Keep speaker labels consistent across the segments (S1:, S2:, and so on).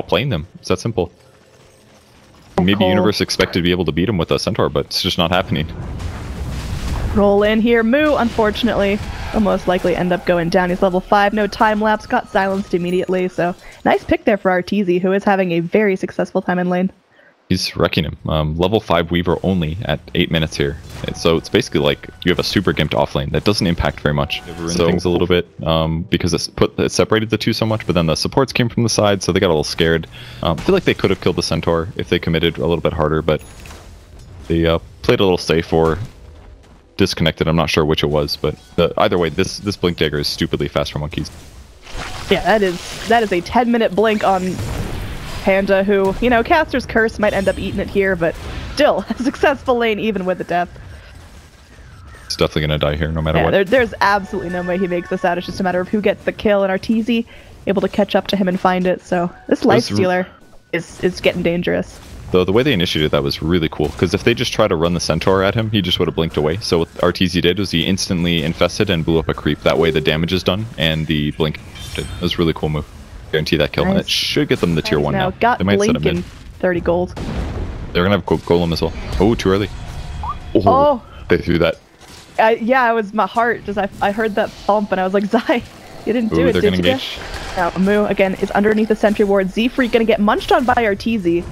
S1: outplaying them. It's that simple. Maybe Universe expected to be able to beat him with a Centaur, but it's just not happening.
S2: Roll in here. Moo, unfortunately, will most likely end up going down. He's level 5, no time lapse, got silenced immediately. So nice pick there for Arteezy, who is having a very successful time in lane.
S1: He's wrecking him. Level 5 Weaver only at 8 minutes here. So it's basically like you have a super gimped off lane that doesn't impact very much. So things a little bit because it separated the two so much, but then the supports came from the side, so they got a little scared. I feel like they could have killed the Centaur if they committed a little bit harder, but they played a little safe or disconnected. I'm not sure which it was, but either way, this Blink Dagger is stupidly fast for monkeys.
S2: Yeah, that is a 10-minute blink on Panda, who, you know, Caster's Curse might end up eating it here, but still, a successful lane even with the death.
S1: It's definitely going to die here no matter what.
S2: There's absolutely no way he makes this out. It's just a matter of who gets the kill, and Arteezy able to catch up to him and find it, so this Lifestealer is getting dangerous.
S1: Though the way they initiated that was really cool, because if they just try to run the Centaur at him, he just would have blinked away. So what Arteezy did was he instantly infested and blew up a creep. That way the damage is done, and the blink did. It was a really cool move. Guarantee that kill, and it should get them the tier 1 now.
S2: Got
S1: they might
S2: blink
S1: set him
S2: in 30 gold.
S1: They're gonna have Golem as well. Oh, too early.
S2: Oh!
S1: They threw that.
S2: Yeah, it was my heart. Just I heard that thump and I was like, Zai, you didn't do it, did you?
S1: Engage.
S2: Now, Moo, again, is underneath the sentry ward. Z-Freak gonna get munched on by Arteezy.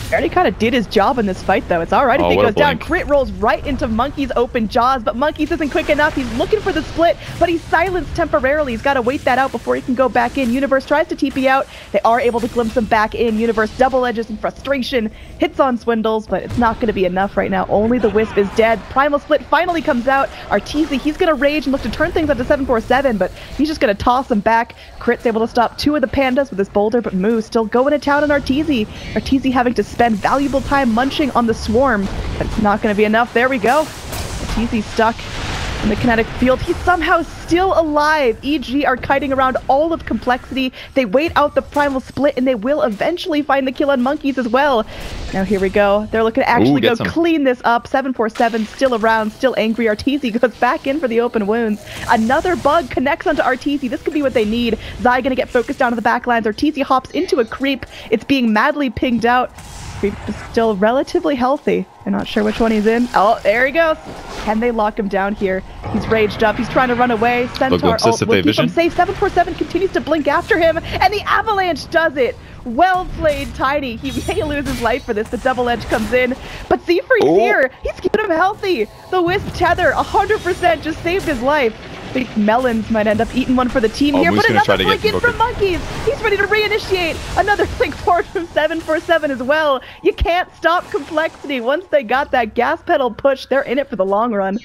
S2: He already kind of did his job in this fight, though. It's alright if he goes down. Crit rolls right into Monkey's open jaws, but Monkey's isn't quick enough. He's looking for the split, but he's silenced temporarily. He's got to wait that out before he can go back in. Universe tries to TP out. They are able to glimpse him back in. Universe double edges in frustration, hits on Swindles, but it's not going to be enough right now. Only the Wisp is dead. Primal Split finally comes out. Arteezy, he's going to rage and look to turn things up to 747, but he's just going to toss him back. Crit's able to stop 2 of the Pandas with his boulder, but Moo still going to town on Arteezy. Arteezy having to spend valuable time munching on the swarm, but it's not going to be enough. There we go. Arteezy stuck in the kinetic field. He's somehow still alive. EG are kiting around all of Complexity. They wait out the Primal Split, and they will eventually find the kill on Monkeys as well. Now here we go. They're looking to actually go clean this up. 747 still around, still angry. Arteezy goes back in for the open wounds. Another bug connects onto Arteezy. This could be what they need. Zai gonna get focused down to the backlines. Arteezy hops into a creep. It's being madly pinged out. Creep is still relatively healthy. I'm not sure which one he's in. Oh, there he goes. Can they lock him down here? He's raged up. He's trying to run away. Centaur ult will keep him safe. 747 continues to blink after him, and the avalanche does it. Well played, Tiny. He may lose his life for this. The double edge comes in, but Z-Freak's here. He's keeping him healthy. The Wisp Tether, 100% just saved his life. I think Melons might end up eating one for the team here, but another blink in from Monkeys. He's ready to reinitiate. Another blink forward from 747 as well. You can't stop Complexity. Once they got that gas pedal push, they're in it for the long run.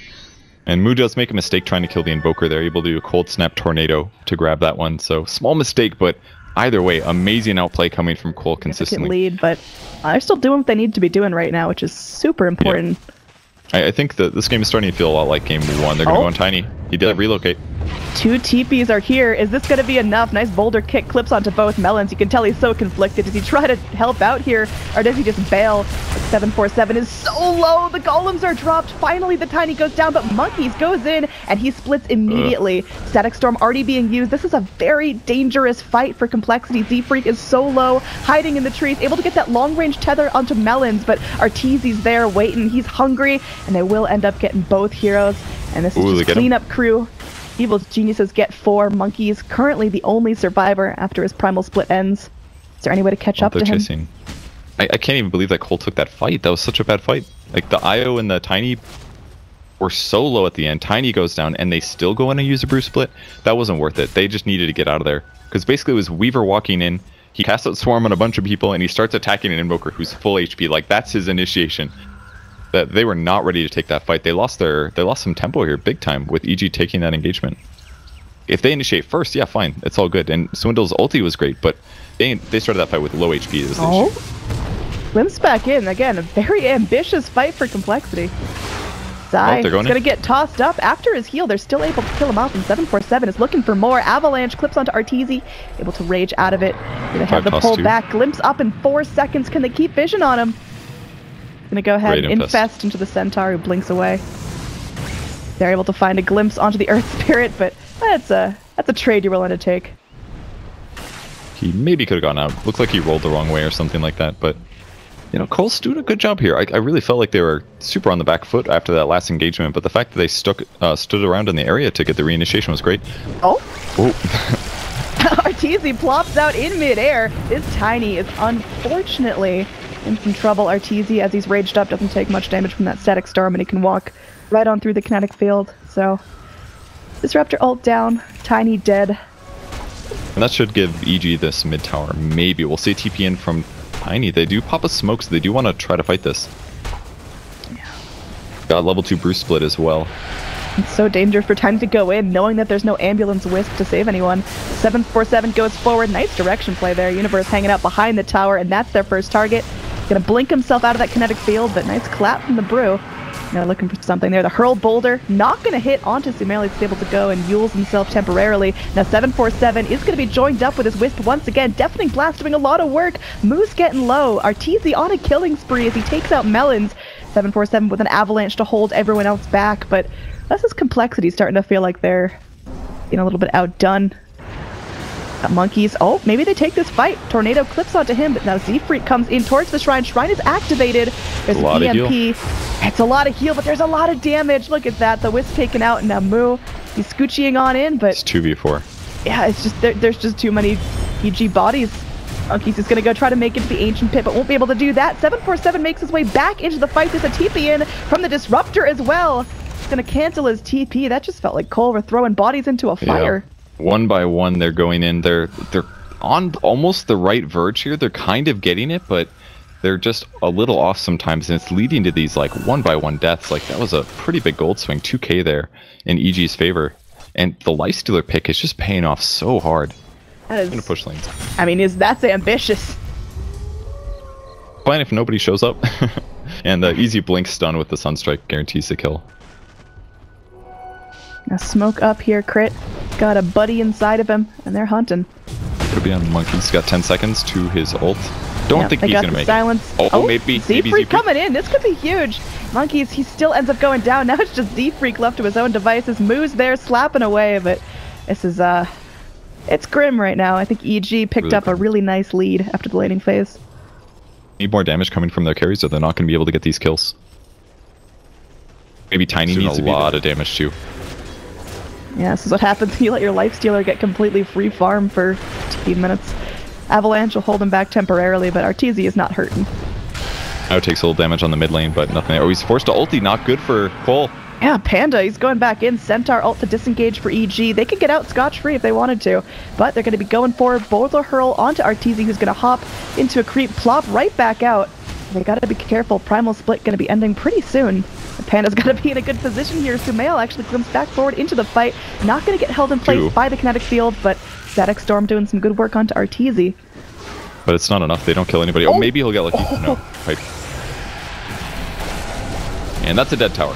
S1: And Moo does make a mistake trying to kill the Invoker. They're able to do a Cold Snap Tornado to grab that one. So small mistake, but either way, amazing outplay coming from Cole consistently.
S2: Lead, but they're still doing what they need to be doing right now, which is super important.
S1: Yeah. I think that this game is starting to feel a lot like game 1. They're going to go on Tiny. He did relocate.
S2: 2 TPs are here. Is this going to be enough? Nice boulder kick clips onto both Melons. You can tell he's so conflicted. Does he try to help out here, or does he just bail? But 747 is so low. The golems are dropped. Finally, the Tiny goes down, but Monkeys goes in, and he splits immediately. Static Storm already being used. This is a very dangerous fight for Complexity. Z-Freak is so low, hiding in the trees, able to get that long-range tether onto Melons, but Arteezy's there waiting. He's hungry, and they will end up getting both heroes. And this is just cleanup crew. Evil's geniuses get 4. Monkeys currently the only survivor after his Primal Split ends. Is there any way to catch up to him?
S1: I can't even believe that Cole took that fight. That was such a bad fight. Like, the IO and the Tiny were so low at the end. Tiny goes down, and they still go in and use a Bruce Split. That wasn't worth it. They just needed to get out of there. Because basically it was Weaver walking in, he casts out Swarm on a bunch of people, and he starts attacking an Invoker who's full HP. Like, that's his initiation. That they were not ready to take that fight. They lost some tempo here big time with EG taking that engagement. If they initiate first, yeah, fine, it's all good. And Swindle's ulti was great, but they started that fight with low HP.
S2: Glimpse back in again. A very ambitious fight for Complexity. Zai is gonna get tossed up after his heal. They're still able to kill him off, and 747 is looking for more. Avalanche clips onto Arteezy, able to rage out of it. Gonna have the pull back. Glimpse up in 4 seconds. Can they keep vision on him? Gonna go ahead and infest into the Centaur, who blinks away. They're able to find a glimpse onto the Earth Spirit, but that's a trade you're willing to take.
S1: He maybe could have gone out. Looked like he rolled the wrong way or something like that, but you know, Cole's doing a good job here. I really felt like they were super on the back foot after that last engagement, but the fact that they stood around in the area to get the reinitiation was great.
S2: Oh. Arteezy plops out in midair. This Tiny is unfortunately in some trouble. Arteezy, as he's raged up, doesn't take much damage from that static storm, and he can walk right on through the kinetic field. So, Disruptor ult down, Tiny dead.
S1: And that should give EG this mid tower. Maybe. We'll see TP in from Tiny. They do pop a smoke, so they do want to try to fight this.
S2: Yeah.
S1: Got level 2 Bruce Split as well.
S2: It's so dangerous for Tiny to go in, knowing that there's no ambulance wisp to save anyone. 747 goes forward. Nice direction play there. Universe hanging out behind the tower, and that's their first target. Gonna blink himself out of that kinetic field, but nice clap from the Brew. They're looking for something there. The hurl boulder, not gonna hit onto Sumail. He's able to go and Yules himself temporarily. Now 747 is gonna be joined up with his wisp once again. Deafening Blast doing a lot of work. Moose getting low. Arteezy on a killing spree as he takes out Melons. 747 with an avalanche to hold everyone else back, but that's his complexity starting to feel like they're a little bit outdone. Monkeys. Oh, maybe they take this fight. Tornado clips onto him, but now Z-Freak comes in towards the shrine. Shrine is activated. There's an EMP. It's a lot of heal, but there's a lot of damage. Look at that. The Wisp taken out. Now Moo, he's scooching on in, but
S1: it's 2v4.
S2: Yeah, it's just there's just too many PG bodies. Monkeys is going to go try to make it to the Ancient Pit, but won't be able to do that. 747 makes his way back into the fight. There's a TP in from the Disruptor as well. He's going to cancel his TP. That just felt like Cole were throwing bodies into a fire.
S1: Yeah. One by one, they're going in. They're on almost the right verge here. They're kind of getting it, but they're just a little off sometimes, and it's leading to these like one by one deaths. Like that was a pretty big gold swing, 2k there in EG's favor, and the Lifestealer pick is just paying off so hard.
S2: That is
S1: gonna push lanes.
S2: I mean, that's ambitious.
S1: Fine if nobody shows up, and the easy blink stun with the Sunstrike guarantees the kill.
S2: Now smoke up here, crit. Got a buddy inside of him, and they're hunting.
S1: Could be on Monkey's got 10 seconds to his ult. Don't think he's gonna make
S2: silence.
S1: it. Oh, maybe
S2: Z-Freak coming in. This could be huge. Monkeys, he still ends up going down. Now it's just Z-Freak left to his own devices. Moo's there slapping away, but this is it's grim right now. I think EG picked up a really nice lead after the laning phase.
S1: Need more damage coming from their carries, or they're not gonna be able to get these kills. Maybe Tiny needs a lot of damage too.
S2: Yeah, this is what happens when you let your Lifestealer get completely free farm for 15 minutes. Avalanche will hold him back temporarily, but Arteezy is not hurting.
S1: Now takes a little damage on the mid lane, but nothing there. Oh, he's forced to ulti, not good for Cole.
S2: Yeah, Panda, he's going back in. Centaur ult to disengage for EG. They could get out scotch-free if they wanted to, but they're going to be going forward. Boulder hurl onto Arteezy, who's going to hop into a creep, plop right back out. They got to be careful. Primal Split going to be ending pretty soon. Panda's got to be in a good position here. Sumail actually comes back forward into the fight. Not going to get held in place by the kinetic field, but Static Storm doing some good work onto Arteezy.
S1: But it's not enough. They don't kill anybody. Oh, maybe he'll get lucky. No. Pipe. And that's a dead tower.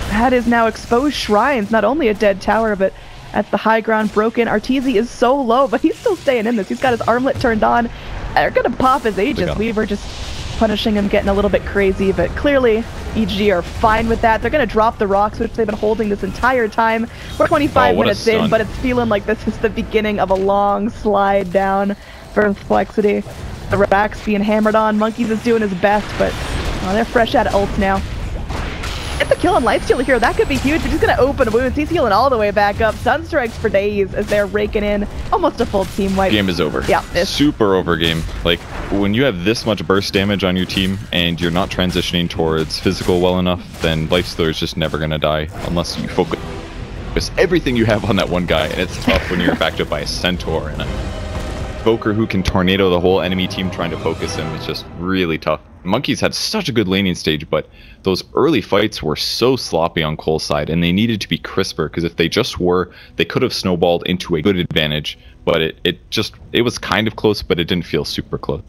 S2: That is now exposed shrines. Not only a dead tower, but that's the high ground broken. Arteezy is so low, but he's still staying in this. He's got his armlet turned on. They're going to pop his Aegis. Weaver just punishing him, getting a little bit crazy, but clearly EG are fine with that. They're going to drop the rocks, which they've been holding this entire time. We're 25 minutes in, but it's feeling like this is the beginning of a long slide down for Flexity. The racks being hammered on. Monkeys is doing his best, but they're fresh out of ults now. Get the kill on Lifestealer here. That could be huge, but he's going to open wounds. He's healing all the way back up. Sunstrikes for days as they're raking in almost a full team wipe.
S1: Game is over.
S2: Yeah.
S1: Super over game. Like, when you have this much burst damage on your team and you're not transitioning towards physical well enough, then Lifestealer is just never going to die unless you focus everything you have on that one guy. And it's tough when you're backed up by a Centaur and a Evoker who can tornado the whole enemy team trying to focus him. It's just really tough. Monkeys had such a good laning stage, but those early fights were so sloppy on Cole's side, and they needed to be crisper, because if they just were, they could have snowballed into a good advantage, but it was kind of close, but it didn't feel super close.